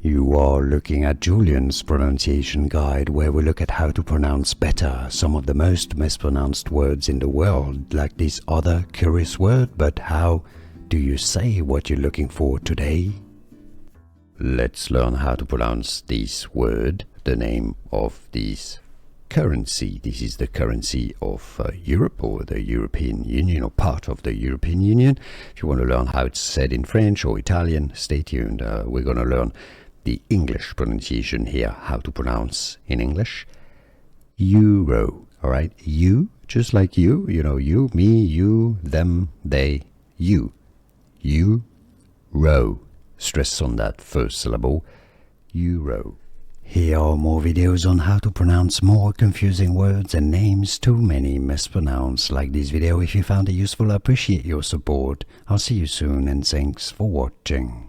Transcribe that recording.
You are looking at Julian's pronunciation guide, where we look at how to pronounce better some of the most mispronounced words in the world, like this other curious word. But how do you say what you're looking for today? Let's learn how to pronounce this word, the name of this currency. This is the currency of Europe, or the European Union, or part of the European Union. If you want to learn how it's said in French or Italian, stay tuned. We're going to learn the English pronunciation here, how to pronounce in English. Euro, all right? You, just like you know, you, me, you, them, they, you. Euro. Stress on that first syllable. Euro. Here are more videos on how to pronounce more confusing words and names too many mispronounced. Like this video if you found it useful. I appreciate your support. I'll see you soon, and thanks for watching.